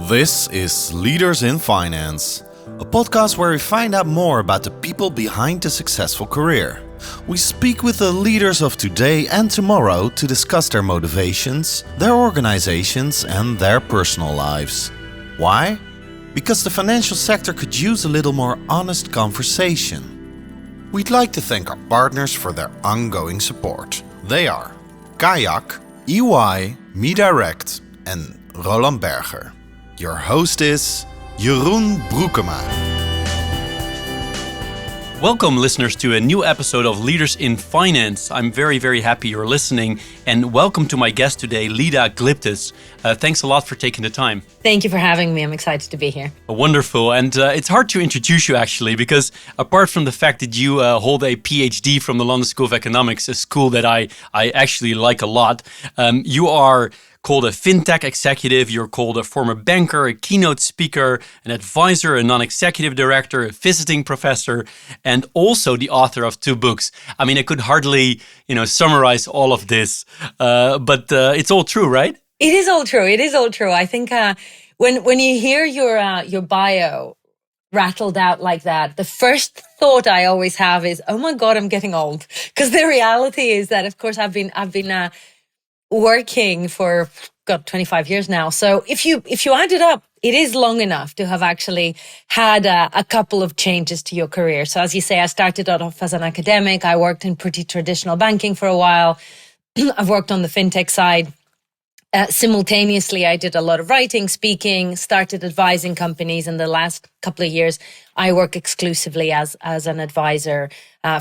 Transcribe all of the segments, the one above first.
This is Leaders in Finance, a podcast where we find out more about the people behind a successful career. We speak with the leaders of today and tomorrow to discuss their motivations, their organizations, and their personal lives. Why? Because the financial sector could use a little more honest conversation. We'd like to thank our partners for their ongoing support. They are Kayak, EY, MeDirect, and Roland Berger. Your host is Jeroen Broekema. Welcome, listeners, to a new episode of Leaders in Finance. I'm very, very happy you're listening. And welcome to my guest today, Leda Glyptis. Thanks a lot for taking the time. Thank you for having me. I'm excited to be here. Wonderful. And it's hard to introduce you, actually, because apart from the fact that you hold a PhD from the London School of Economics, a school that I actually like a lot, you are called a fintech executive, you're called a former banker, a keynote speaker, an advisor, a non-executive director, a visiting professor, and also the author of 2 books. I mean, I could hardly, summarize all of this, but it's all true, right? It is all true. It is all true. I think when you hear your bio rattled out like that, the first thought I always have is, oh my God, I'm getting old. Because the reality is that, of course, I've been working for 25 years now. So if you add it up, it is long enough to have actually had a couple of changes to your career. So as you say, I started off as an academic. I worked in pretty traditional banking for a while. I've worked on the fintech side. Simultaneously, I did a lot of writing, speaking, started advising companies. In the last couple of years, I work exclusively as an advisor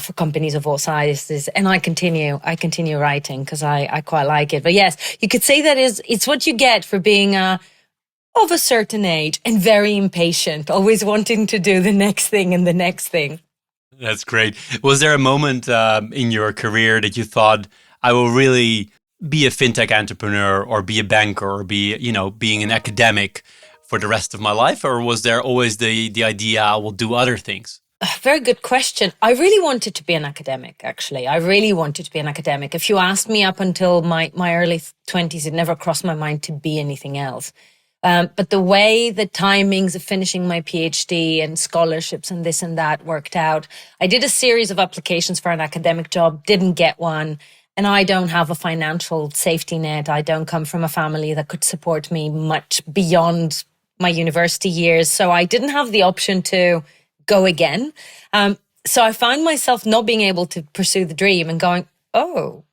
for companies of all sizes. And I continue writing because I quite like it. But yes, you could say that it's what you get for being of a certain age and very impatient, always wanting to do the next thing and the next thing. That's great. Was there a moment in your career that you thought, I will really be a fintech entrepreneur or be a banker or be, being an academic for the rest of my life? Or was there always the idea I will do other things? Very good question. I really wanted to be an academic, actually. I really wanted to be an academic. If you asked me up until my early 20s, it never crossed my mind to be anything else. But the way the timings of finishing my PhD and scholarships and this and that worked out, I did a series of applications for an academic job, didn't get one. And I don't have a financial safety net. I don't come from a family that could support me much beyond my university years. So I didn't have the option to go again. So I found myself not being able to pursue the dream and going, oh,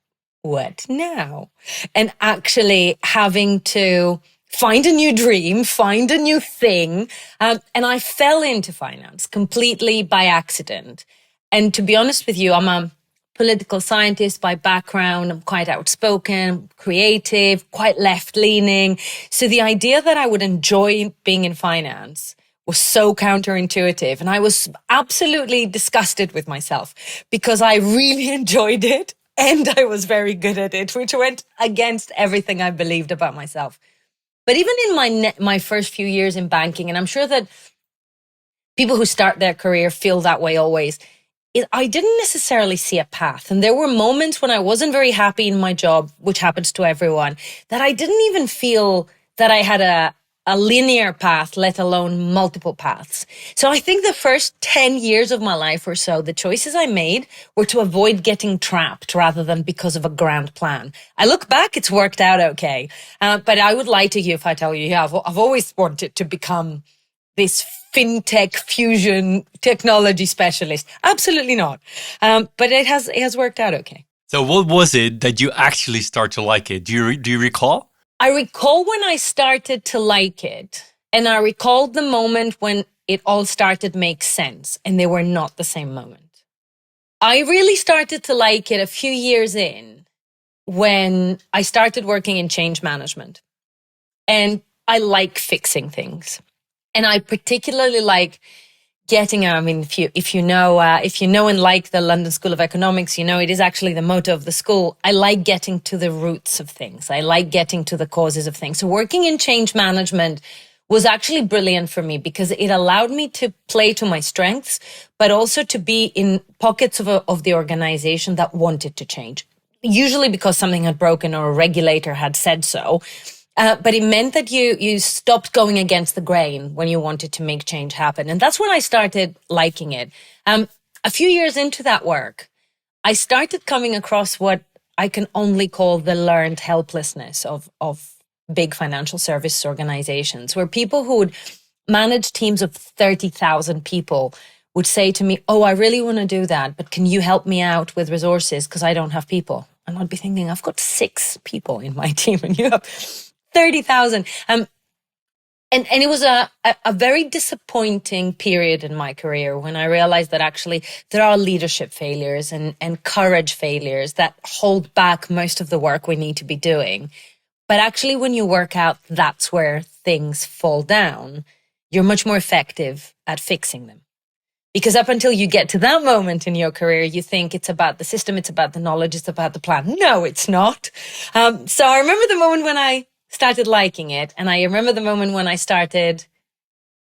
what now? And actually having to find a new dream, find a new thing. And I fell into finance completely by accident. And to be honest with you, I'm a political scientist by background. I'm quite outspoken, creative, quite left-leaning. So the idea that I would enjoy being in finance was so counterintuitive. And I was absolutely disgusted with myself because I really enjoyed it and I was very good at it, which went against everything I believed about myself. But even in my first few years in banking, and I'm sure that people who start their career feel that way always, I didn't necessarily see a path. And there were moments when I wasn't very happy in my job, which happens to everyone, that I didn't even feel that I had a linear path, let alone multiple paths. So I think the first 10 years of my life or so, the choices I made were to avoid getting trapped rather than because of a grand plan. I look back, it's worked out okay. But I would lie to you if I tell you, I've always wanted to become this fintech fusion technology specialist. Absolutely not. But it has worked out okay. So what was it that you actually start to like it? Do you recall? I recall when I started to like it, and I recalled the moment when it all started to make sense, and they were not the same moment. I really started to like it a few years in when I started working in change management. And I like fixing things. And I particularly like getting, if you know and like the London School of Economics, it is actually the motto of the school. I like getting to the roots of things. I like getting to the causes of things. So working in change management was actually brilliant for me because it allowed me to play to my strengths, but also to be in pockets of the organization that wanted to change. Usually because something had broken or a regulator had said so. But it meant that you stopped going against the grain when you wanted to make change happen. And that's when I started liking it. A few years into that work, I started coming across what I can only call the learned helplessness of big financial service organizations, where people who would manage teams of 30,000 people would say to me, oh, I really want to do that, but can you help me out with resources because I don't have people? And I'd be thinking, I've got 6 people in my team and you have 30,000. And it was a very disappointing period in my career when I realized that actually there are leadership failures and courage failures that hold back most of the work we need to be doing. But actually, when you work out, that's where things fall down. You're much more effective at fixing them. Because up until you get to that moment in your career, you think it's about the system, it's about the knowledge, it's about the plan. No, it's not. So I remember the moment when I started liking it, and I remember the moment when I started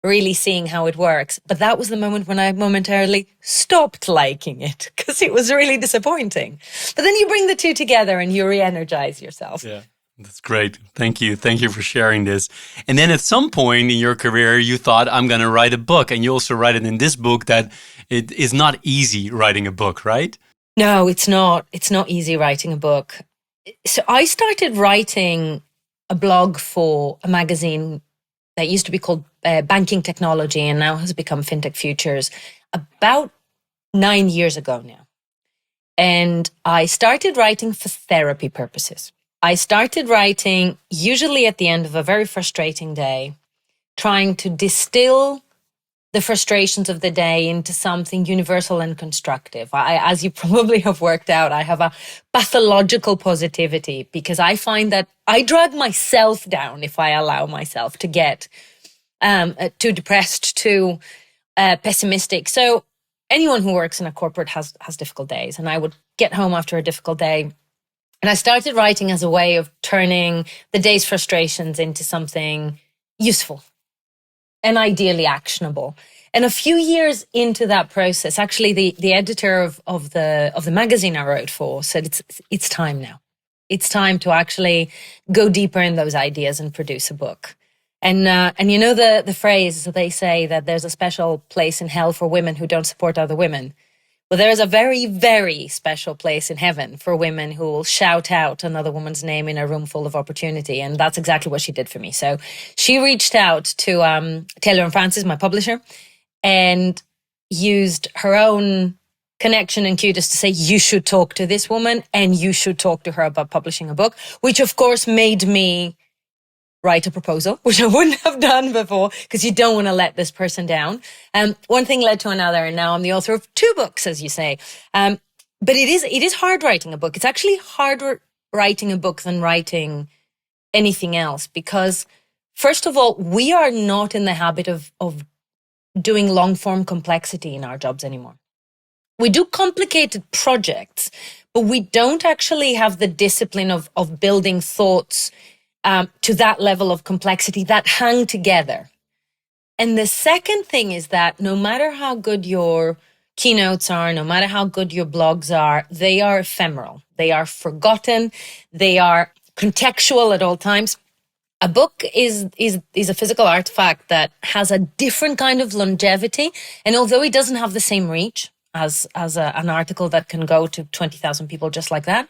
really seeing how it works. But that was the moment when I momentarily stopped liking it because it was really disappointing. But then you bring the two together and you re-energize yourself. Yeah. That's great. Thank you. Thank you for sharing this. And then at some point in your career, you thought, I'm going to write a book. And you also write it in this book that it is not easy writing a book, right? No, it's not. It's not easy writing a book. So I started writing a blog for a magazine that used to be called Banking Technology and now has become Fintech Futures about 9 years ago now. And I started writing for therapy purposes. I started writing usually at the end of a very frustrating day, trying to distill the frustrations of the day into something universal and constructive. As you probably have worked out, I have a pathological positivity because I find that I drag myself down if I allow myself to get too depressed, too pessimistic. So anyone who works in a corporate has difficult days, and I would get home after a difficult day. And I started writing as a way of turning the day's frustrations into something useful and ideally actionable. And a few years into that process, actually, the editor of the magazine I wrote for said, it's time now. It's time to actually go deeper in those ideas and produce a book. And you know the phrase, they say that there's a special place in hell for women who don't support other women. Well, there is a very, very special place in heaven for women who will shout out another woman's name in a room full of opportunity. And that's exactly what she did for me. So she reached out to Taylor and Francis, my publisher, and used her own connection and cuteness to say, you should talk to this woman and you should talk to her about publishing a book, which of course made me write a proposal, which I wouldn't have done before because you don't want to let this person down. One thing led to another, and now I'm the author of 2 books, as you say. But it is hard writing a book. It's actually harder writing a book than writing anything else because, first of all, we are not in the habit of doing long-form complexity in our jobs anymore. We do complicated projects, but we don't actually have the discipline of building thoughts to that level of complexity that hang together. And the second thing is that no matter how good your keynotes are, no matter how good your blogs are, they are ephemeral. They are forgotten. They are contextual at all times. A book is a physical artifact that has a different kind of longevity. And although it doesn't have the same reach as an article that can go to 20,000 people just like that,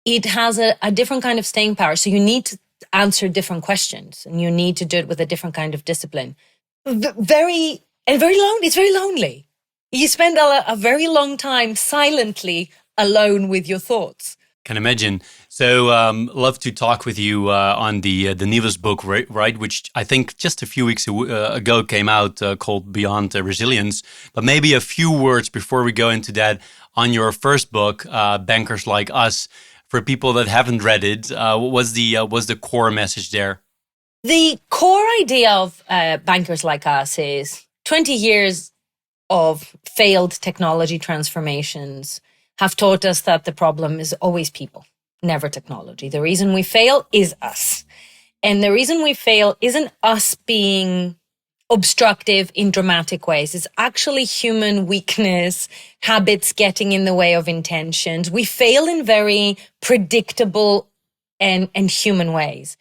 it has a different kind of staying power. So you need to answer different questions and you need to do it with a different kind of discipline. It's very lonely. You spend a very long time silently alone with your thoughts. Can imagine. So love to talk with you on the newest book, right? Which I think just a few weeks ago came out called Beyond Resilience. But maybe a few words before we go into that on your first book, Bankers Like Us. For people that haven't read it, what was the core message there? The core idea of Bankers Like Us is 20 years of failed technology transformations have taught us that the problem is always people, never technology. The reason we fail is us. And the reason we fail isn't us being obstructive in dramatic ways. It's actually human weakness, habits getting in the way of intentions. We fail in very predictable and human ways.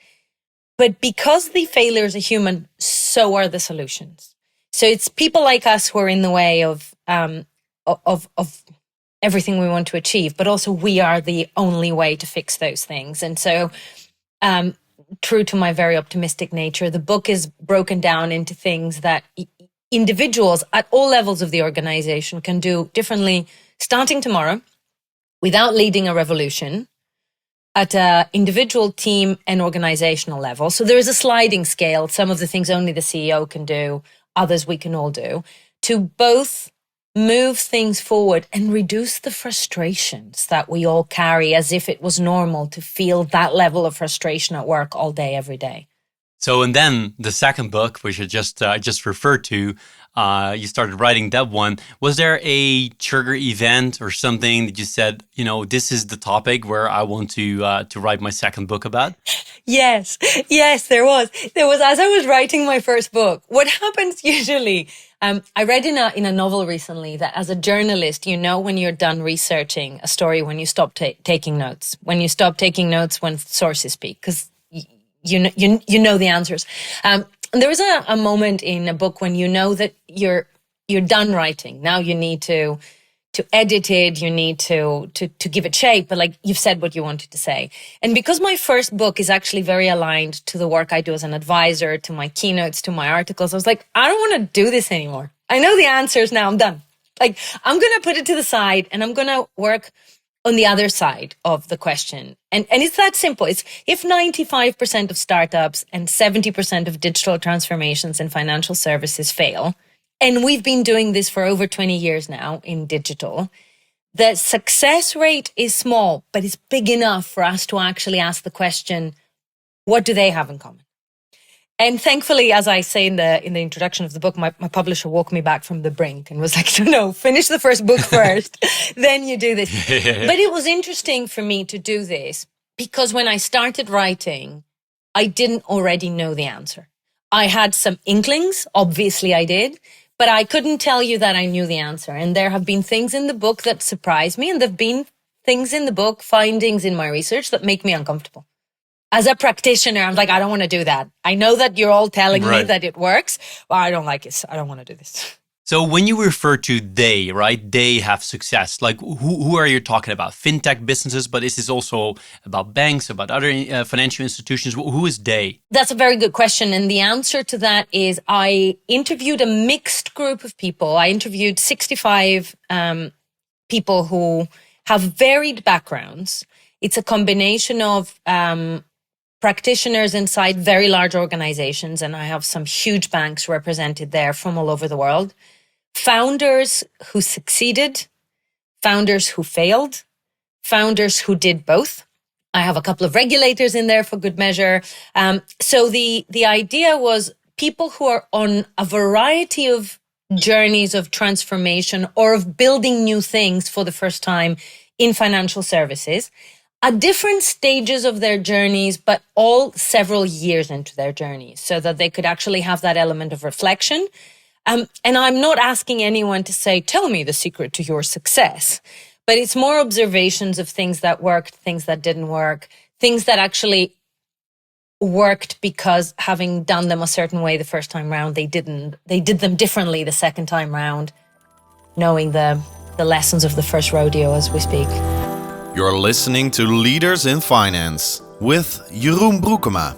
But because the failures are human, so are the solutions. So it's people like us who are in the way of everything we want to achieve, but also we are the only way to fix those things. And so, true to my very optimistic nature, the book is broken down into things that individuals at all levels of the organization can do differently, starting tomorrow, without leading a revolution, at an individual, team, and organizational level. So there is a sliding scale. Some of the things only the CEO can do, others we can all do, to both move things forward and reduce the frustrations that we all carry, as if it was normal to feel that level of frustration at work all day, every day. So, and then the second book, which I just referred to, you started writing that one. Was there a trigger event or something that you said, this is the topic where I want to write my second book about? Yes, there was. As I was writing my first book. What happens usually? I read in a novel recently that as a journalist, when you're done researching a story, when you stop taking notes, when sources speak, because you know the answers. There was a moment in a book when you know that you're done writing. Now you need to edit it, you need to give it shape, but like you've said what you wanted to say. And because my first book is actually very aligned to the work I do as an advisor, to my keynotes, to my articles, I was like, I don't want to do this anymore. I know the answers now, I'm done. Like, I'm going to put it to the side and I'm going to work on the other side of the question. And it's that simple. It's if 95% of startups and 70% of digital transformations in financial services fail, and we've been doing this for over 20 years now in digital, the success rate is small, but it's big enough for us to actually ask the question, what do they have in common? And thankfully, as I say in the introduction of the book, my publisher walked me back from the brink and was like, no, finish the first book first, then you do this. But it was interesting for me to do this because when I started writing, I didn't already know the answer. I had some inklings, obviously I did, but I couldn't tell you that I knew the answer. And there have been things in the book that surprised me, and there have been things in the book, findings in my research that make me uncomfortable. As a practitioner, I'm like, I don't want to do that. I know that you're all telling me that it works, but I don't like it. So I don't want to do this. So when you refer to they, right, they have success, like who are you talking about? Fintech businesses, but is this also about banks, about other financial institutions? Who is they? That's a very good question. And the answer to that is I interviewed a mixed group of people. I interviewed 65 people who have varied backgrounds. It's a combination of practitioners inside very large organizations, and I have some huge banks represented there from all over the world. Founders who succeeded, founders who failed, founders who did both. I have a couple of regulators in there for good measure. So the idea was people who are on a variety of journeys of transformation or of building new things for the first time in financial services, at different stages of their journeys, but all several years into their journeys, so that they could actually have that element of reflection. And I'm not asking anyone to say, tell me the secret to your success, but it's more observations of things that worked, things that didn't work, things that actually worked because having done them a certain way the first time round, they didn't. They did them differently the second time round, knowing the lessons of the first rodeo, as we speak. You're listening to Leaders in Finance with Jeroen Broekema.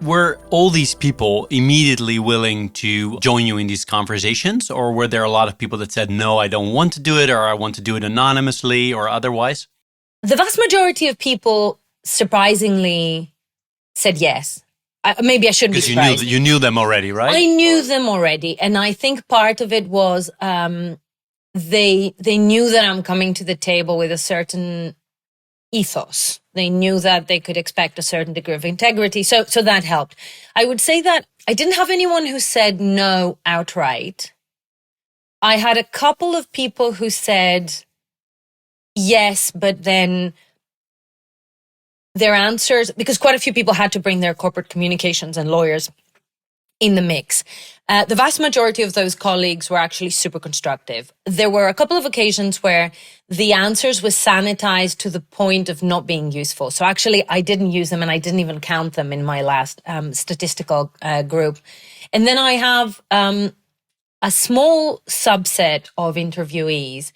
Were all these people immediately willing to join you in these conversations, or were there a lot of people that said, no, I don't want to do it, or I want to do it anonymously or otherwise? The vast majority of people, surprisingly, said yes. Maybe I shouldn't be surprised. Because you knew them already, right? I knew them already. And I think part of it was they knew that I'm coming to the table with a certain ethos. They knew that they could expect a certain degree of integrity. So that helped. I would say that I didn't have anyone who said no outright. I had a couple of people who said yes, but then their answers, because quite a few people had to bring their corporate communications and lawyers in the mix. The vast majority of those colleagues were actually super constructive. There were a couple of occasions where the answers were sanitized to the point of not being useful. So actually, I didn't use them and I didn't even count them in my last statistical group. And then I have a small subset of interviewees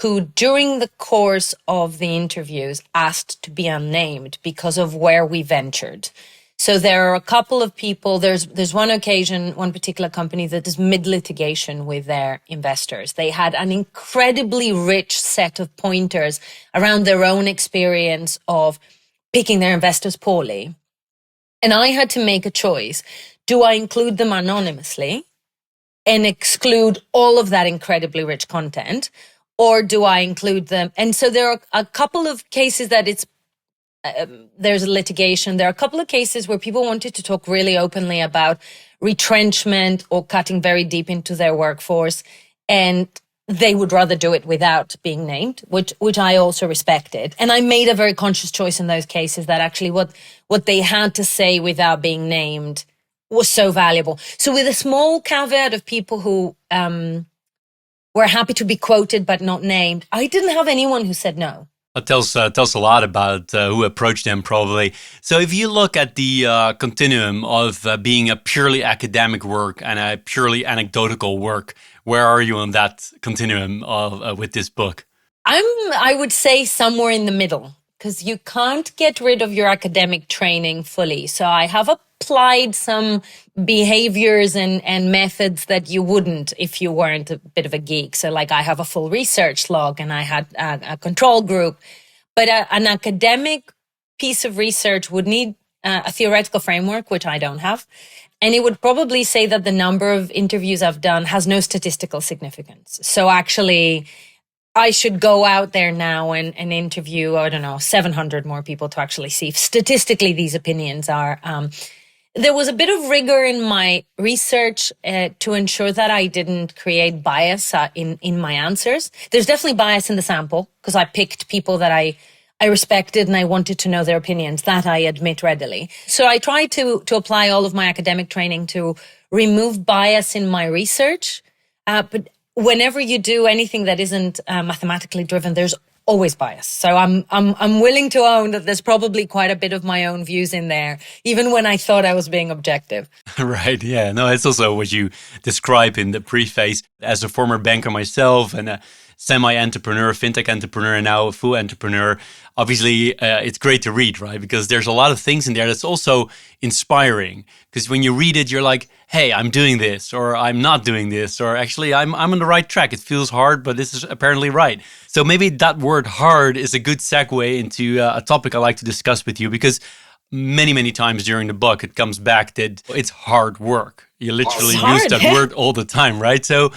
who, during the course of the interviews, asked to be unnamed because of where we ventured. So there are a couple of people, there's one occasion, one particular company that is mid-litigation with their investors. They had an incredibly rich set of pointers around their own experience of picking their investors poorly. And I had to make a choice. Do I include them anonymously and exclude all of that incredibly rich content? Or do I include them? And so there are a couple of cases that there's litigation. There are a couple of cases where people wanted to talk really openly about retrenchment or cutting very deep into their workforce, and they would rather do it without being named, which I also respected. And I made a very conscious choice in those cases that actually what they had to say without being named was so valuable. So with a small caveat of people who were happy to be quoted but not named, I didn't have anyone who said no. It tells a lot about who approached them, probably. So if you look at the continuum of being a purely academic work and a purely anecdotal work, where are you on that continuum with this book? I would say somewhere in the middle, because you can't get rid of your academic training fully. So I have applied some behaviors and methods that you wouldn't if you weren't a bit of a geek. So like I have a full research log and I had a control group, but an academic piece of research would need a theoretical framework, which I don't have. And it would probably say that the number of interviews I've done has no statistical significance. So actually, I should go out there now and interview, 700 more people to actually see if statistically these opinions are. There was a bit of rigor in my research to ensure that I didn't create bias in my answers. There's definitely bias in the sample because I picked people that I respected and I wanted to know their opinions. That I admit readily. So I tried to apply all of my academic training to remove bias in my research. But whenever you do anything that isn't mathematically driven, there's always bias. So I'm willing to own that there's probably quite a bit of my own views in there, even when I thought I was being objective. Right. Yeah. No, it's also what you describe in the preface. As a former banker myself and a semi-entrepreneur, fintech entrepreneur, and now a full entrepreneur, obviously it's great to read, right? Because there's a lot of things in there that's also inspiring. Because when you read it, you're like, hey, I'm doing this, or I'm not doing this, or actually I'm on the right track. It feels hard, but this is apparently right. So maybe that word hard is a good segue into a topic I like to discuss with you, because many, many times during the book, it comes back that it's hard work. You literally use that word all the time, right? So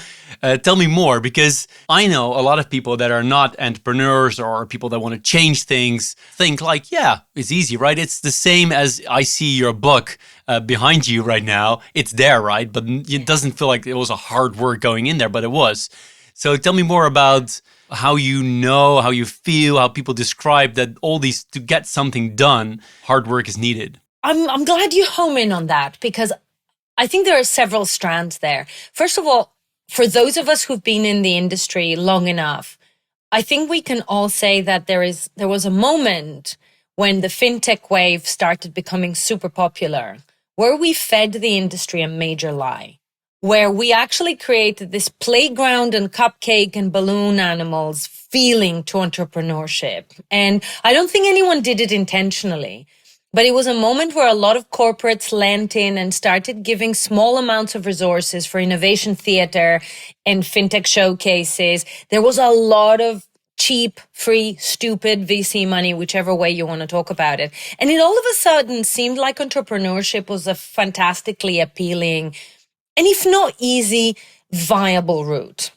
tell me more, because I know a lot of people that are not entrepreneurs or people that want to change things think like, yeah, it's easy, right? It's the same as I see your book behind you right now. It's there, right? But it doesn't feel like it was a hard work going in there, but it was. So tell me more about how you know, how you feel, how people describe that all these, to get something done, hard work is needed. I'm glad you home in on that, because I think there are several strands there. First of all, for those of us who've been in the industry long enough, I think we can all say that there was a moment when the fintech wave started becoming super popular, where we fed the industry a major lie, where we actually created this playground and cupcake and balloon animals feeling to entrepreneurship. And I don't think anyone did it intentionally. But it was a moment where a lot of corporates lent in and started giving small amounts of resources for innovation theater and fintech showcases. There was a lot of cheap, free, stupid VC money, whichever way you want to talk about it. And it all of a sudden seemed like entrepreneurship was a fantastically appealing, and if not easy, viable route.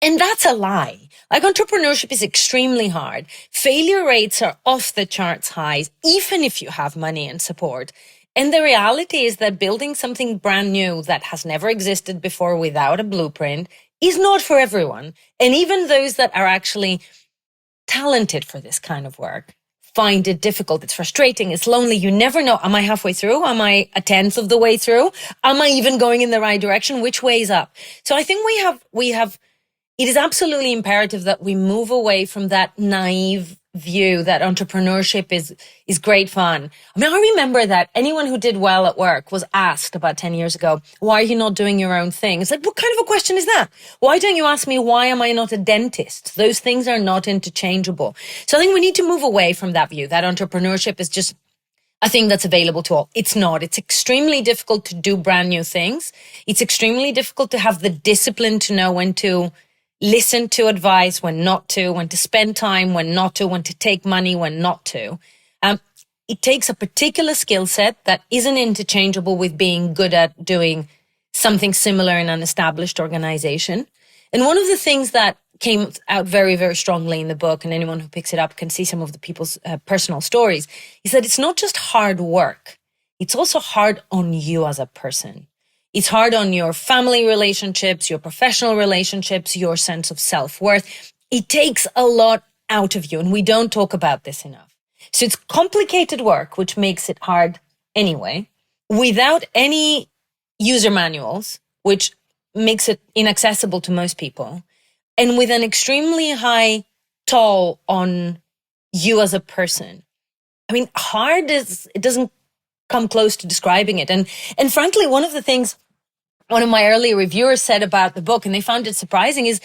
And that's a lie. Like, entrepreneurship is extremely hard. Failure rates are off the charts highs, even if you have money and support. And the reality is that building something brand new that has never existed before without a blueprint is not for everyone. And even those that are actually talented for this kind of work find it difficult. It's frustrating. It's lonely. You never know. Am I halfway through? Am I a tenth of the way through? Am I even going in the right direction? Which way is up? So I think it is absolutely imperative that we move away from that naive view that entrepreneurship is great fun. I mean, I remember that anyone who did well at work was asked about 10 years ago, why are you not doing your own thing? It's like, what kind of a question is that? Why don't you ask me, why am I not a dentist? Those things are not interchangeable. So I think we need to move away from that view that entrepreneurship is just a thing that's available to all. It's not. It's extremely difficult to do brand new things. It's extremely difficult to have the discipline to know when to listen to advice, when not to, when to spend time, when not to, when to take money, when not to. It takes a particular skill set that isn't interchangeable with being good at doing something similar in an established organization. And one of the things that came out very, very strongly in the book, and anyone who picks it up can see some of the people's personal stories, is that it's not just hard work. It's also hard on you as a person. It's hard on your family relationships, your professional relationships, your sense of self-worth. It takes a lot out of you, and we don't talk about this enough. So it's complicated work, which makes it hard anyway, without any user manuals, which makes it inaccessible to most people, and with an extremely high toll on you as a person. I mean, hard it doesn't come close to describing it. And frankly, one of the things one of my early reviewers said about the book, and they found it surprising, is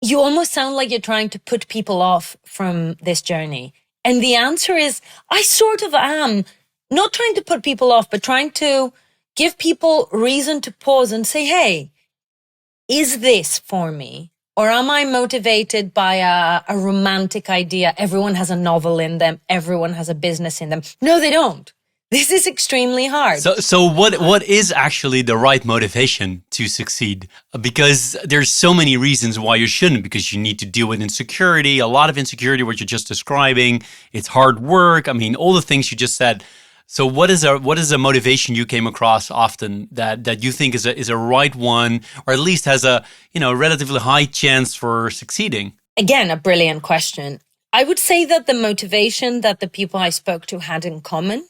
you almost sound like you're trying to put people off from this journey. And the answer is, I sort of am not trying to put people off, but trying to give people reason to pause and say, hey, is this for me? Or am I motivated by a romantic idea? Everyone has a novel in them. Everyone has a business in them. No, they don't. This is extremely hard. So what is actually the right motivation to succeed? Because there's so many reasons why you shouldn't, because you need to deal with insecurity, a lot of insecurity, what you're just describing. It's hard work. I mean, all the things you just said. So what is a motivation you came across often that you think is a right one, or at least has a relatively high chance for succeeding? Again, a brilliant question. I would say that the motivation that the people I spoke to had in common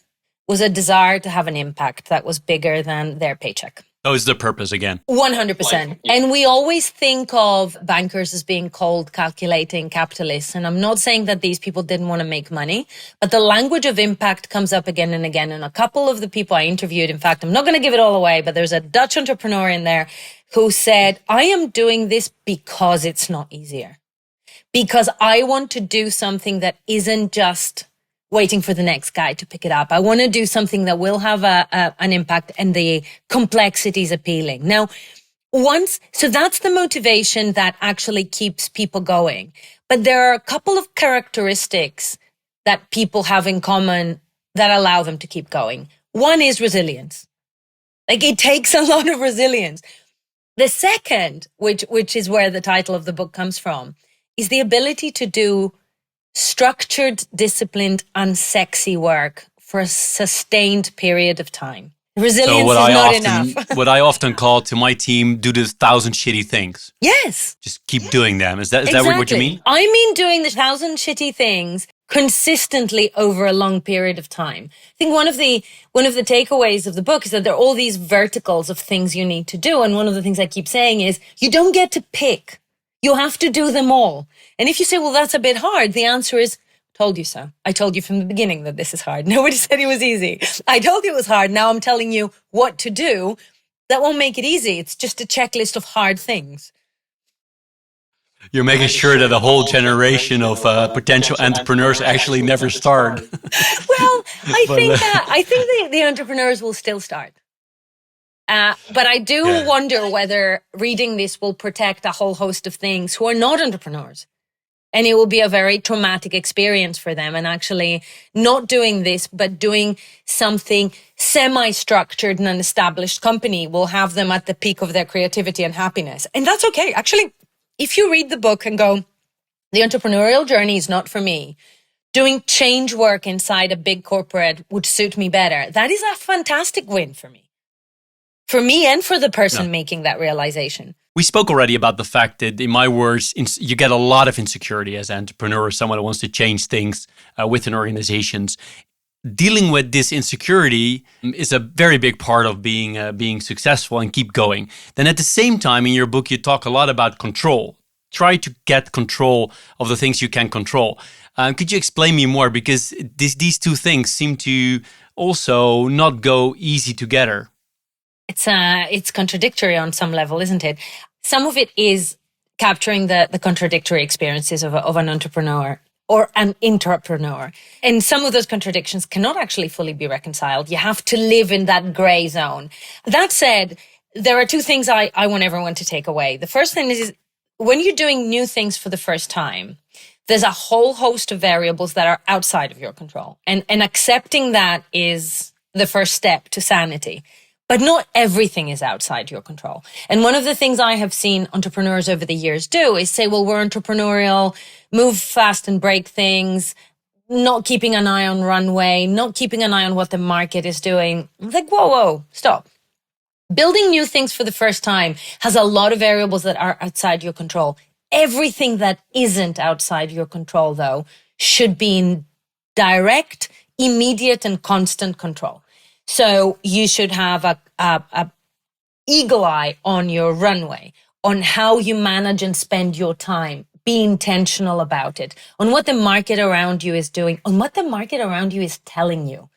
was a desire to have an impact that was bigger than their paycheck. Oh, it's the purpose again. 100%. And we always think of bankers as being cold, calculating capitalists. And I'm not saying that these people didn't want to make money, but the language of impact comes up again and again. And a couple of the people I interviewed, in fact, I'm not going to give it all away, but there's a Dutch entrepreneur in there who said, I am doing this because it's not easier. Because I want to do something that isn't just waiting for the next guy to pick it up. I want to do something that will have an impact, and the complexity is appealing. Now, so that's the motivation that actually keeps people going. But there are a couple of characteristics that people have in common that allow them to keep going. One is resilience. Like, it takes a lot of resilience. The second, which is where the title of the book comes from, is the ability to do structured, disciplined, unsexy work for a sustained period of time. Resilience is not enough. What I often call to my team, do the 1,000 shitty things. Yes. Just keep doing them. Is that Exactly. what you mean? I mean doing the 1,000 shitty things consistently over a long period of time. I think one of the takeaways of the book is that there are all these verticals of things you need to do. And one of the things I keep saying is, you don't get to pick. You have to do them all. And if you say, well, that's a bit hard, the answer is, told you so. I told you from the beginning that this is hard. Nobody said it was easy. I told you it was hard. Now I'm telling you what to do. That won't make it easy. It's just a checklist of hard things. You're making sure that a whole generation of potential entrepreneurs actually never start. Well, I think the entrepreneurs will still start. But I do wonder whether reading this will protect a whole host of things who are not entrepreneurs. And it will be a very traumatic experience for them. And actually not doing this, but doing something semi-structured in an established company will have them at the peak of their creativity and happiness. And that's okay. Actually, if you read the book and go, the entrepreneurial journey is not for me, doing change work inside a big corporate would suit me better, that is a fantastic win for me. For me and for the person making that realization. We spoke already about the fact that, in my words, you get a lot of insecurity as an entrepreneur, someone who wants to change things within organizations. Dealing with this insecurity is a very big part of being successful and keep going. Then at the same time, in your book, you talk a lot about control. Try to get control of the things you can control. Could you explain me more? Because these two things seem to also not go easy together. It's contradictory on some level, isn't it? Some of it is capturing the contradictory experiences of an entrepreneur or an intrapreneur. And some of those contradictions cannot actually fully be reconciled. You have to live in that gray zone. That said, there are two things I want everyone to take away. The first thing is when you're doing new things for the first time, there's a whole host of variables that are outside of your control. And accepting that is the first step to sanity. But not everything is outside your control. And one of the things I have seen entrepreneurs over the years do is say, well, we're entrepreneurial, move fast and break things, not keeping an eye on runway, not keeping an eye on what the market is doing. I'm like, whoa, stop. Building new things for the first time has a lot of variables that are outside your control. Everything that isn't outside your control, though, should be in direct, immediate, and constant control. So you should have a eagle eye on your runway, on how you manage and spend your time. Be intentional about it, on what the market around you is doing, on what the market around you is telling you.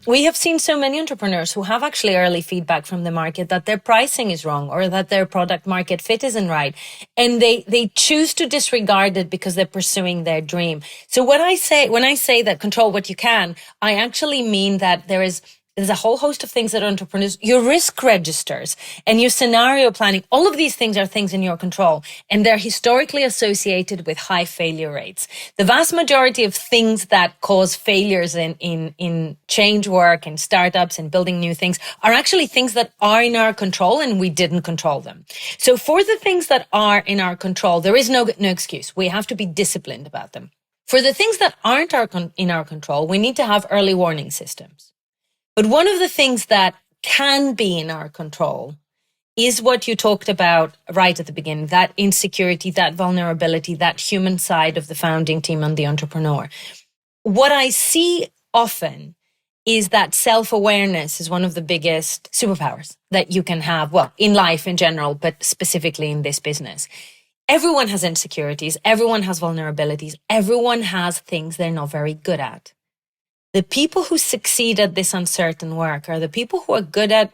We have seen so many entrepreneurs who have actually early feedback from the market that their pricing is wrong or that their product market fit isn't right. And they choose to disregard it because they're pursuing their dream. So when I say that control what you can, I actually mean that there's a whole host of things that entrepreneurs, your risk registers and your scenario planning, all of these things are things in your control, and they're historically associated with high failure rates. The vast majority of things that cause failures in change work and startups and building new things are actually things that are in our control and we didn't control them. So for the things that are in our control, there is no excuse. We have to be disciplined about them. For the things that aren't in our control, we need to have early warning systems. But one of the things that can be in our control is what you talked about right at the beginning, that insecurity, that vulnerability, that human side of the founding team and the entrepreneur. What I see often is that self-awareness is one of the biggest superpowers that you can have, well, in life in general, but specifically in this business. Everyone has insecurities. Everyone has vulnerabilities. Everyone has things they're not very good at. The people who succeed at this uncertain work are the people who are good at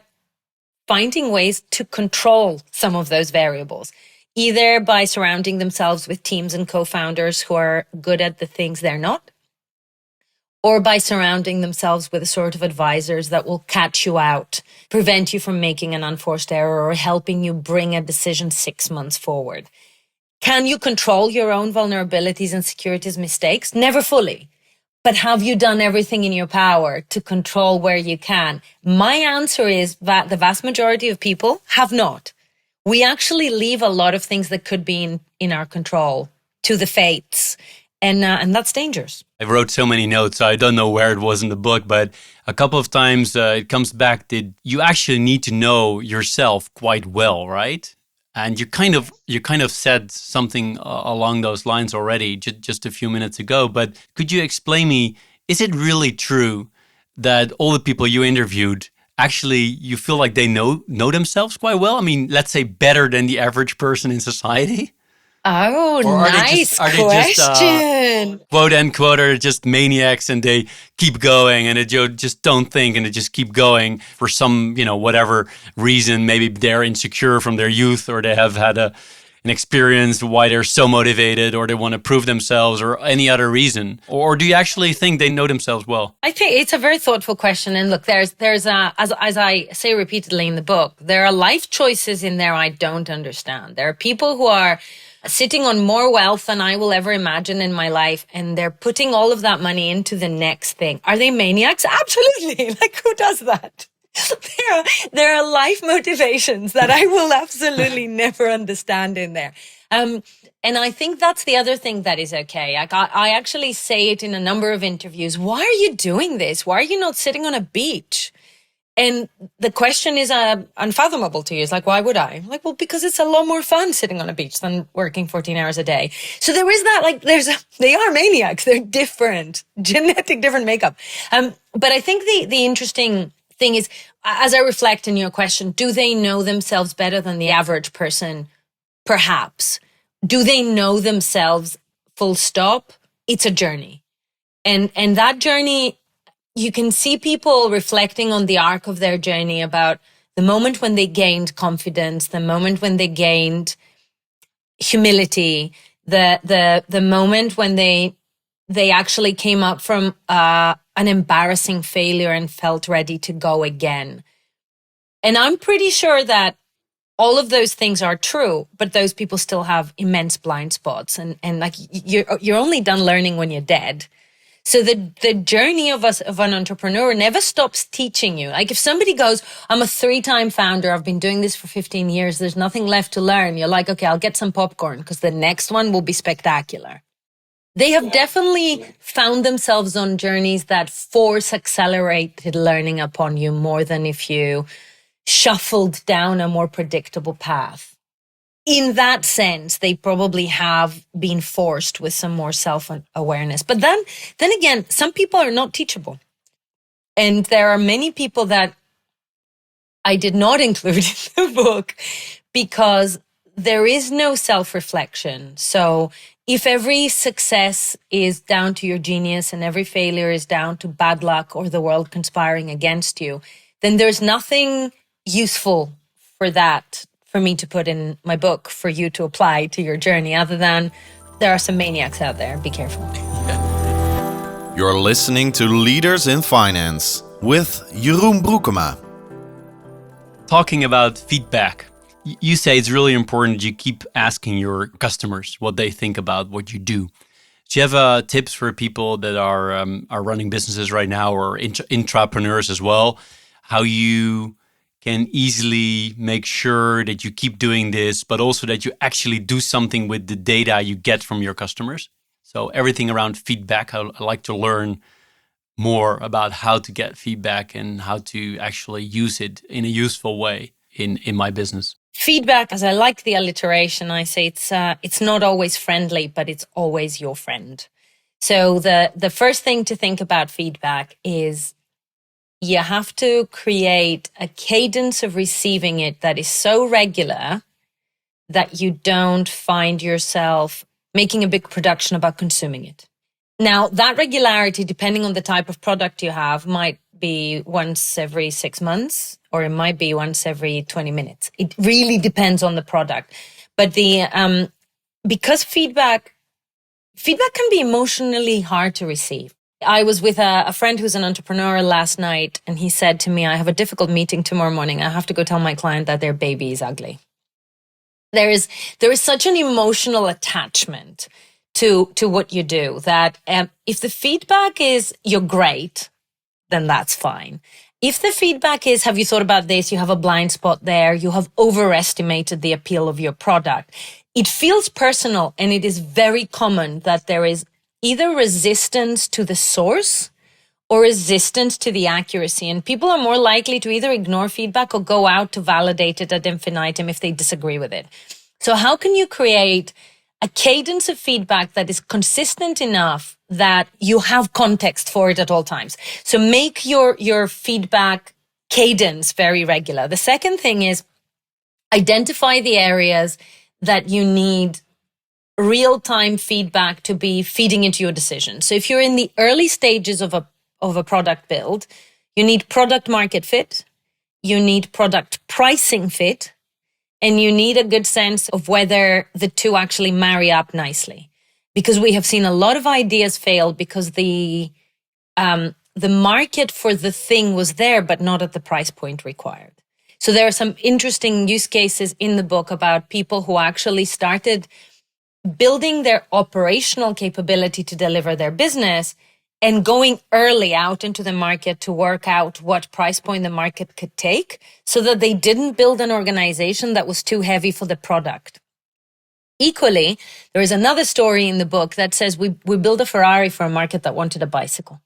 finding ways to control some of those variables, either by surrounding themselves with teams and co-founders who are good at the things they're not, or by surrounding themselves with a sort of advisors that will catch you out, prevent you from making an unforced error, or helping you bring a decision 6 months forward. Can you control your own vulnerabilities, insecurities, mistakes? Never fully. But have you done everything in your power to control where you can? My answer is that the vast majority of people have not. We actually leave a lot of things that could be in our control to the fates. And that's dangerous. I wrote so many notes, so I don't know where it was in the book, but a couple of times it comes back that you actually need to know yourself quite well, right? And you kind of said something along those lines already just a few minutes ago. But could you explain me, is it really true that all the people you interviewed, actually you feel like they know themselves quite well? I mean, let's say better than the average person in society? Oh, nice question. Quote unquote, are just maniacs and they keep going and they just don't think and they just keep going for some, whatever reason. Maybe they're insecure from their youth, or they have had an experience why they're so motivated, or they want to prove themselves, or any other reason. Or do you actually think they know themselves well? I think it's a very thoughtful question. And look, there's as I say repeatedly in the book, there are life choices in there I don't understand. There are people who are sitting on more wealth than I will ever imagine in my life, and they're putting all of that money into the next thing. Are they maniacs? Absolutely. Like, who does that? There are life motivations that I will absolutely never understand in there. And I think that's the other thing that is okay. I actually say it in a number of interviews. Why are you doing this? Why are you not sitting on a beach? And the question is unfathomable to you. It's like, why would I? I'm like, well, because it's a lot more fun sitting on a beach than working 14 hours a day. So there is that, like, they are maniacs. They're different, different makeup. But I think the interesting thing is, as I reflect on your question, do they know themselves better than the average person? Perhaps. Do they know themselves full stop? It's a journey. And that journey, you can see people reflecting on the arc of their journey about the moment when they gained confidence, the moment when they gained humility, the moment when they actually came up from an embarrassing failure and felt ready to go again. And I'm pretty sure that all of those things are true, but those people still have immense blind spots. And like you're only done learning when you're dead. So the journey of an entrepreneur never stops teaching you. Like if somebody goes, I'm a 3-time founder, I've been doing this for 15 years, there's nothing left to learn. You're like, okay, I'll get some popcorn because the next one will be spectacular. They have definitely found themselves on journeys that force accelerated learning upon you more than if you shuffled down a more predictable path. In that sense, they probably have been forced with some more self-awareness. But then again, some people are not teachable. And there are many people that I did not include in the book because there is no self-reflection. So if every success is down to your genius and every failure is down to bad luck or the world conspiring against you, then there's nothing useful for me to put in my book for you to apply to your journey, other than there are some maniacs out there. Be careful. You're listening to Leaders in Finance with Jeroen Broekema. Talking about feedback, you say it's really important you keep asking your customers what they think about what you do. Do you have tips for people that are running businesses right now or intrapreneurs as well? How you can easily make sure that you keep doing this, but also that you actually do something with the data you get from your customers? So everything around feedback, I like to learn more about how to get feedback and how to actually use it in a useful way in my business. Feedback, as I like the alliteration, I say it's not always friendly, but it's always your friend. So the first thing to think about feedback is you have to create a cadence of receiving it that is so regular that you don't find yourself making a big production about consuming it. Now, that regularity, depending on the type of product you have, might be once every 6 months, or it might be once every 20 minutes. It really depends on the product. But because feedback can be emotionally hard to receive. I was with a friend who's an entrepreneur last night, and he said to me, I have a difficult meeting tomorrow morning. I have to go tell my client that their baby is ugly. There is such an emotional attachment to what you do that if the feedback is you're great, then that's fine. If the feedback is, have you thought about this? You have a blind spot there. You have overestimated the appeal of your product. It feels personal, and it is very common that there is either resistance to the source or resistance to the accuracy. And people are more likely to either ignore feedback or go out to validate it ad infinitum if they disagree with it. So how can you create a cadence of feedback that is consistent enough that you have context for it at all times? So make your feedback cadence very regular. The second thing is identify the areas that you need real-time feedback to be feeding into your decision. So if you're in the early stages of a product build, you need product market fit, you need product pricing fit, and you need a good sense of whether the two actually marry up nicely. Because we have seen a lot of ideas fail because the market for the thing was there, but not at the price point required. So there are some interesting use cases in the book about people who actually started building their operational capability to deliver their business and going early out into the market to work out what price point the market could take so that they didn't build an organization that was too heavy for the product. Equally, there is another story in the book that says we built a Ferrari for a market that wanted a bicycle.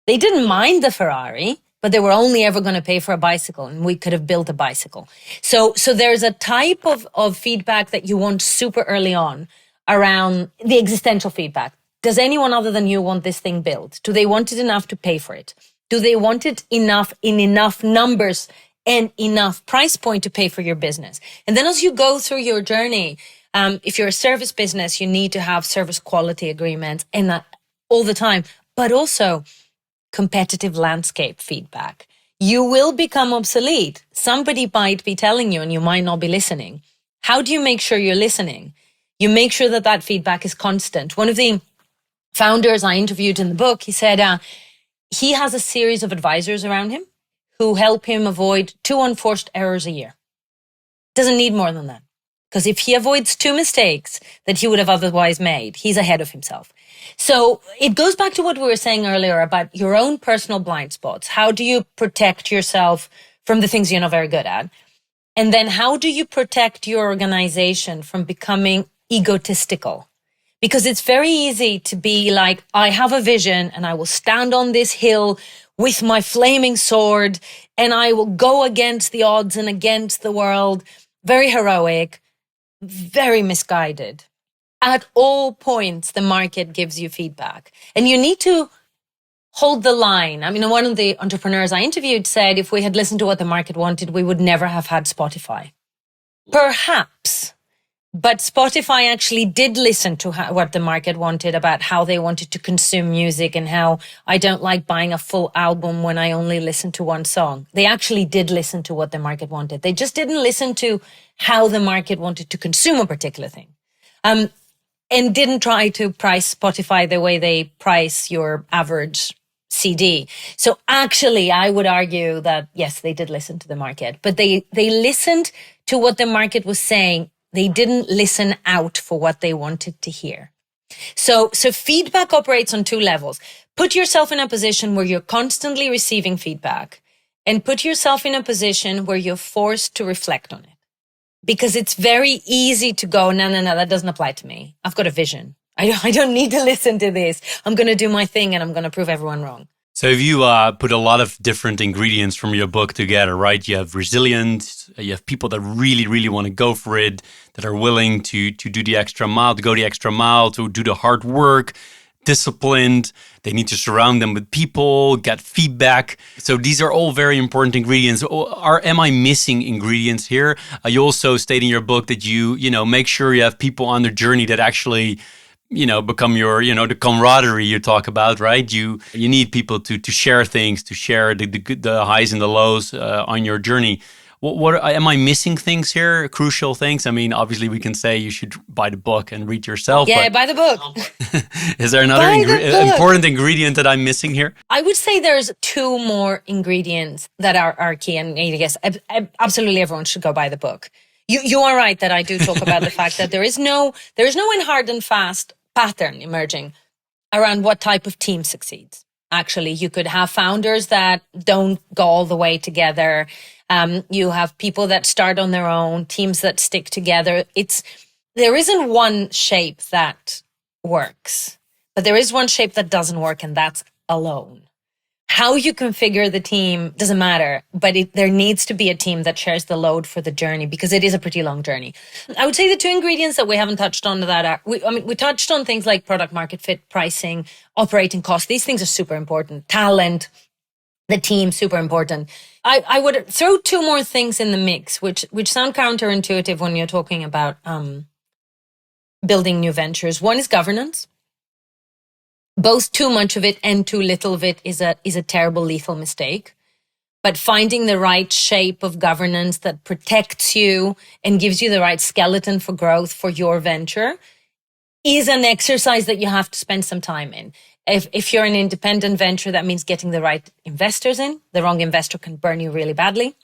They didn't mind the Ferrari, but they were only ever going to pay for a bicycle, and we could have built a bicycle. So there's a type of feedback that you want super early on around the existential feedback. Does anyone other than you want this thing built? Do they want it enough to pay for it? Do they want it enough in enough numbers and enough price point to pay for your business? And then as you go through your journey, if you're a service business, you need to have service quality agreements and that all the time, but also competitive landscape feedback. You will become obsolete. Somebody might be telling you and you might not be listening. How do you make sure you're listening? You make sure that that feedback is constant. One of the founders I interviewed in the book, he said he has a series of advisors around him who help him avoid 2 unforced errors a year. Doesn't need more than that. Because if he avoids 2 mistakes that he would have otherwise made, he's ahead of himself. So it goes back to what we were saying earlier about your own personal blind spots. How do you protect yourself from the things you're not very good at? And then how do you protect your organization from becoming egotistical? Because it's very easy to be like, I have a vision and I will stand on this hill with my flaming sword and I will go against the odds and against the world. Very heroic, very misguided. At all points, the market gives you feedback and you need to hold the line. I mean, one of the entrepreneurs I interviewed said, if we had listened to what the market wanted, we would never have had Spotify. Perhaps. But Spotify actually did listen to what the market wanted about how they wanted to consume music and how I don't like buying a full album when I only listen to one song. They actually did listen to what the market wanted. They just didn't listen to how the market wanted to consume a particular thing. And didn't try to price Spotify the way they price your average CD. So actually, I would argue that, yes, they did listen to the market, but they listened to what the market was saying. They didn't listen out for what they wanted to hear. So feedback operates on 2 levels. Put yourself in a position where you're constantly receiving feedback and put yourself in a position where you're forced to reflect on it. Because it's very easy to go, no, that doesn't apply to me. I've got a vision. I don't need to listen to this. I'm going to do my thing and I'm going to prove everyone wrong. So if you put a lot of different ingredients from your book together, right? You have resilience, you have people that really, really want to go for it, that are willing to do the extra mile, to go the extra mile, to do the hard work, disciplined. They need to surround them with people, get feedback. So these are all very important ingredients. Am I missing ingredients here? You also state in your book that you make sure you have people on the journey that actually become your, the camaraderie you talk about, right? You need people to share things, to share the highs and the lows on your journey. What am I missing things here? Crucial things? I mean, obviously we can say you should buy the book and read yourself. Yeah, buy the book. Is there another important ingredient that I'm missing here? I would say there's 2 more ingredients that are key. And I guess absolutely everyone should go buy the book. You are right that I do talk about the fact that there is no hard and fast pattern emerging around what type of team succeeds. Actually, you could have founders that don't go all the way together. You have people that start on their own, teams that stick together. There isn't one shape that works, but there is one shape that doesn't work, and that's alone. How you configure the team doesn't matter, but there needs to be a team that shares the load for the journey because it is a pretty long journey. I would say the 2 ingredients that we haven't touched on that are, we touched on things like product market fit, pricing, operating costs. These things are super important. Talent, the team, super important. I would throw 2 more things in the mix, which sound counterintuitive when you're talking about building new ventures. One is governance. Both too much of it and too little of it is a terrible, lethal mistake. But finding the right shape of governance that protects you and gives you the right skeleton for growth for your venture is an exercise that you have to spend some time in. If you're an independent venture, that means getting the right investors in. The wrong investor can burn you really badly.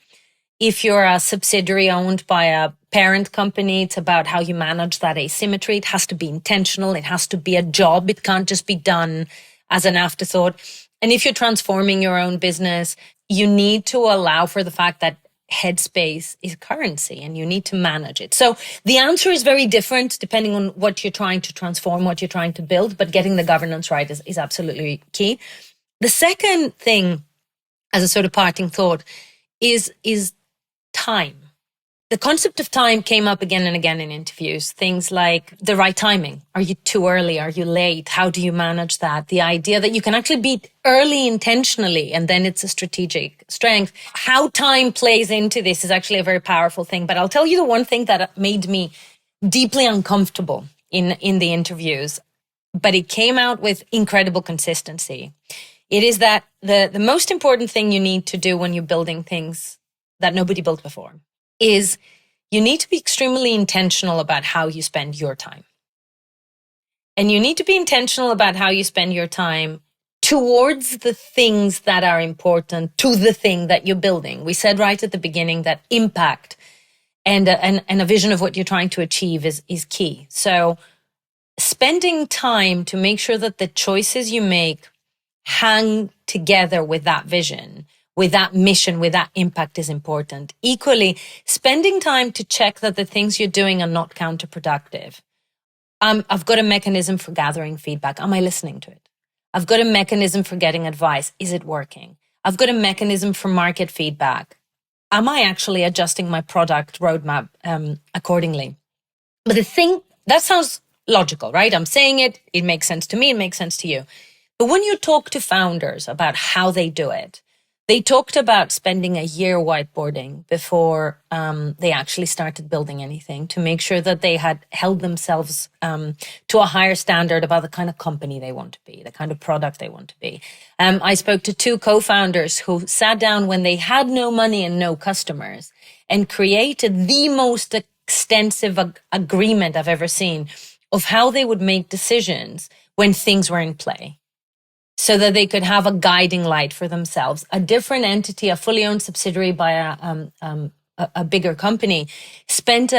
If you're a subsidiary owned by a parent company, it's about how you manage that asymmetry. It has to be intentional. It has to be a job. It can't just be done as an afterthought. And if you're transforming your own business, you need to allow for the fact that headspace is currency and you need to manage it. So the answer is very different depending on what you're trying to transform, what you're trying to build, but getting the governance right is absolutely key. The second thing as a sort of parting thought is time. The concept of time came up again and again in interviews. Things like the right timing. Are you too early? Are you late? How do you manage that? The idea that you can actually be early intentionally and then it's a strategic strength. How time plays into this is actually a very powerful thing. But I'll tell you the one thing that made me deeply uncomfortable in the interviews, but it came out with incredible consistency. It is that the most important thing you need to do when you're building things that nobody built before is you need to be extremely intentional about how you spend your time. And you need to be intentional about how you spend your time towards the things that are important to the thing that you're building. We said right at the beginning that impact and a vision of what you're trying to achieve is key. So spending time to make sure that the choices you make hang together with that vision, with that mission, with that impact is important. Equally, spending time to check that the things you're doing are not counterproductive. I've got a mechanism for gathering feedback. Am I listening to it? I've got a mechanism for getting advice. Is it working? I've got a mechanism for market feedback. Am I actually adjusting my product roadmap accordingly? But the thing, that sounds logical, right? I'm saying it. It makes sense to me. It makes sense to you. But when you talk to founders about how they do it, they talked about spending a year whiteboarding before they actually started building anything to make sure that they had held themselves to a higher standard about the kind of company they want to be, the kind of product they want to be. I spoke to 2 co-founders who sat down when they had no money and no customers and created the most extensive agreement I've ever seen of how they would make decisions when things were in play, so that they could have a guiding light for themselves. A different entity, a fully owned subsidiary by a bigger company, spent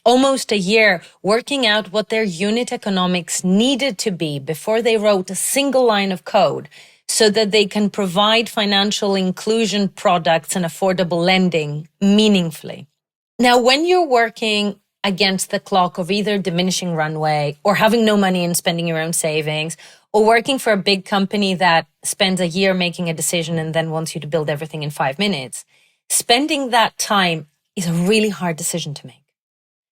almost a year working out what their unit economics needed to be before they wrote a single line of code so that they can provide financial inclusion products and affordable lending meaningfully. Now, when you're working against the clock of either diminishing runway or having no money and spending your own savings, or working for a big company that spends a year making a decision and then wants you to build everything in 5 minutes, spending that time is a really hard decision to make.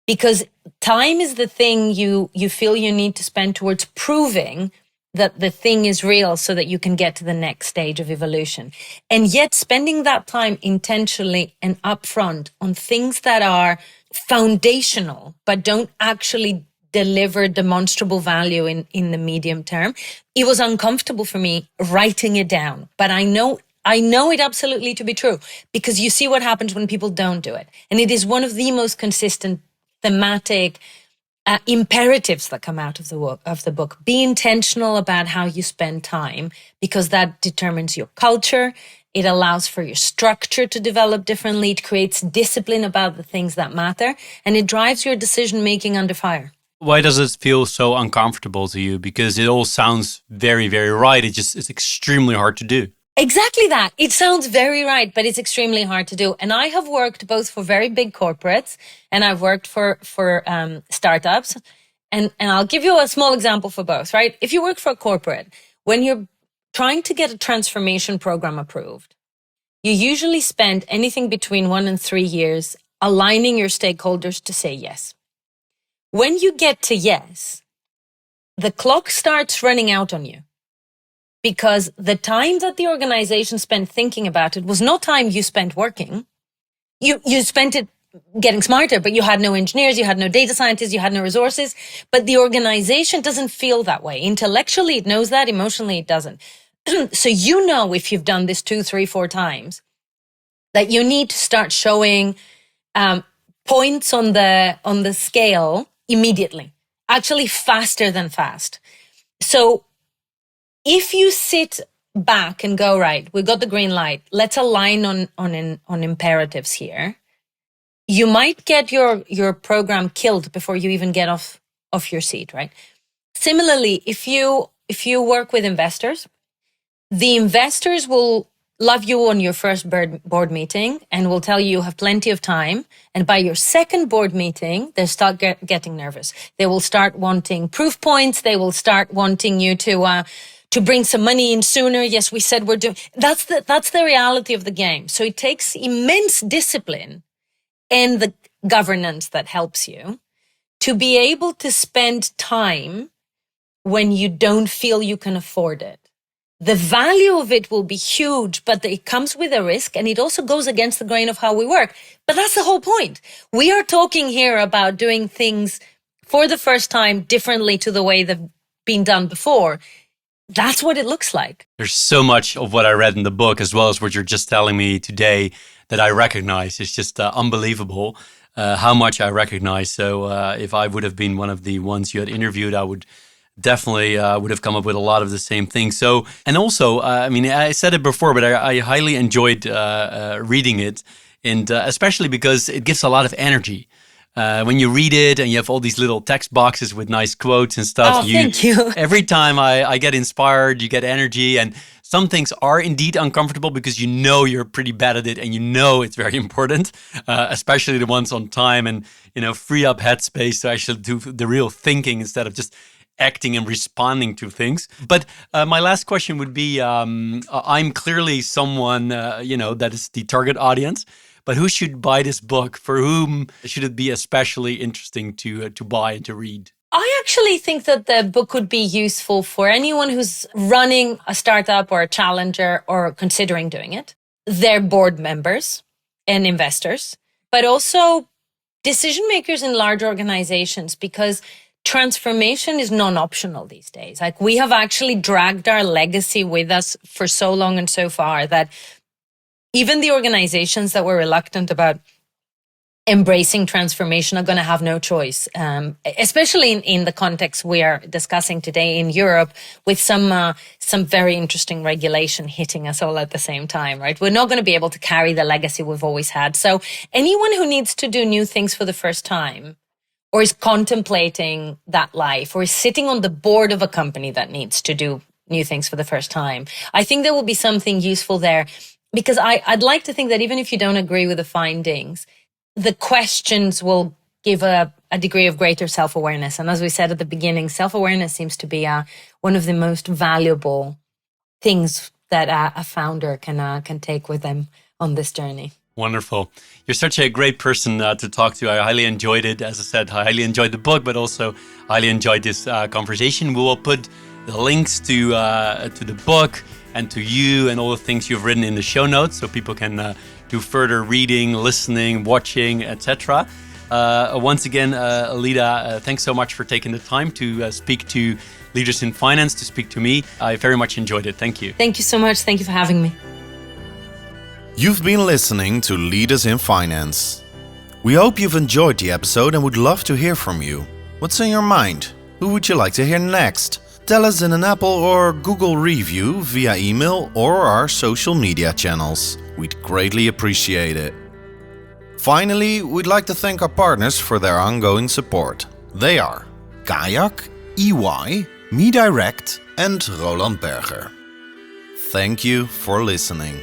Because time is the thing you feel you need to spend towards proving that the thing is real so that you can get to the next stage of evolution. And yet spending that time intentionally and upfront on things that are foundational but don't actually deliver demonstrable value in the medium term. It was uncomfortable for me writing it down, but I know it absolutely to be true, because you see what happens when people don't do it. And it is one of the most consistent thematic imperatives that come out of the book. Be intentional about how you spend time, because that determines your culture. It allows for your structure to develop differently. It creates discipline about the things that matter, and it drives your decision making under fire. Why does it feel so uncomfortable to you? Because it all sounds very, very right. It's extremely hard to do. Exactly that. It sounds very right, but it's extremely hard to do. And I have worked both for very big corporates and I've worked for startups. And I'll give you a small example for both, right? If you work for a corporate, when you're trying to get a transformation program approved, you usually spend anything between 1 and 3 years aligning your stakeholders to say yes. When you get to yes, the clock starts running out on you, because the time that the organization spent thinking about it was not time you spent working. You spent it getting smarter, but you had no engineers, you had no data scientists, you had no resources. But the organization doesn't feel that way. Intellectually, it knows that. Emotionally, it doesn't. So you know, if you've done this 2, 3, 4 times, that you need to start showing points on the scale immediately, actually faster than fast. So if you sit back and go, right, we got the green light, let's align on imperatives here, you might get your program killed before you even get off your seat, right? Similarly, if you work with investors, the investors will love you on your first board meeting and will tell you have plenty of time. And by your second board meeting, they start getting nervous. They will start wanting proof points. They will start wanting you to to bring some money in sooner. Yes, we said we're doing. That's the reality of the game. So it takes immense discipline and the governance that helps you to be able to spend time when you don't feel you can afford it. The value of it will be huge, but it comes with a risk, and it also goes against the grain of how we work. But that's the whole point. We are talking here about doing things for the first time differently to the way they've been done before. That's what it looks like. There's so much of what I read in the book, as well as what you're just telling me today, that I recognize. It's just unbelievable how much I recognize. So if I would have been one of the ones you had interviewed, I would definitely would have come up with a lot of the same things. So, and also, I mean, I said it before, but I highly enjoyed reading it, and especially because it gives a lot of energy. When you read it and you have all these little text boxes with nice quotes and stuff. Thank you. Every time I get inspired, you get energy, and some things are indeed uncomfortable because you know you're pretty bad at it and you know it's very important, especially the ones on time and, free up headspace to actually do the real thinking instead of just acting and responding to things. But my last question would be, I'm clearly someone, that is the target audience. But who should buy this book? For whom should it be especially interesting to buy and to read? I actually think that the book would be useful for anyone who's running a startup or a challenger or considering doing it. Their board members and investors, but also decision makers in large organizations, because transformation is non-optional these days. Like, we have actually dragged our legacy with us for so long and so far that even the organizations that were reluctant about embracing transformation are going to have no choice, especially in the context we are discussing today in Europe, with some very interesting regulation hitting us all at the same time, right? We're not going to be able to carry the legacy we've always had. So anyone who needs to do new things for the first time, or is contemplating that life, or is sitting on the board of a company that needs to do new things for the first time, I think there will be something useful there. Because I'd like to think that even if you don't agree with the findings, the questions will give a degree of greater self-awareness. And as we said at the beginning, self-awareness seems to be one of the most valuable things that a founder can take with them on this journey. Wonderful. You're such a great person to talk to. I highly enjoyed it. As I said, I highly enjoyed the book, but also highly enjoyed this conversation. We will put the links to the book and to you and all the things you've written in the show notes, so people can do further reading, listening, watching, etc. Once again, Leda, thanks so much for taking the time to speak to Leaders in Finance, to speak to me. I very much enjoyed it. Thank you. Thank you so much. Thank you for having me. You've been listening to Leaders in Finance. We hope you've enjoyed the episode and would love to hear from you. What's on your mind? Who would you like to hear next? Tell us in an Apple or Google review via email or our social media channels. We'd greatly appreciate it. Finally, we'd like to thank our partners for their ongoing support. They are Kayak, EY, MeDirect and Roland Berger. Thank you for listening.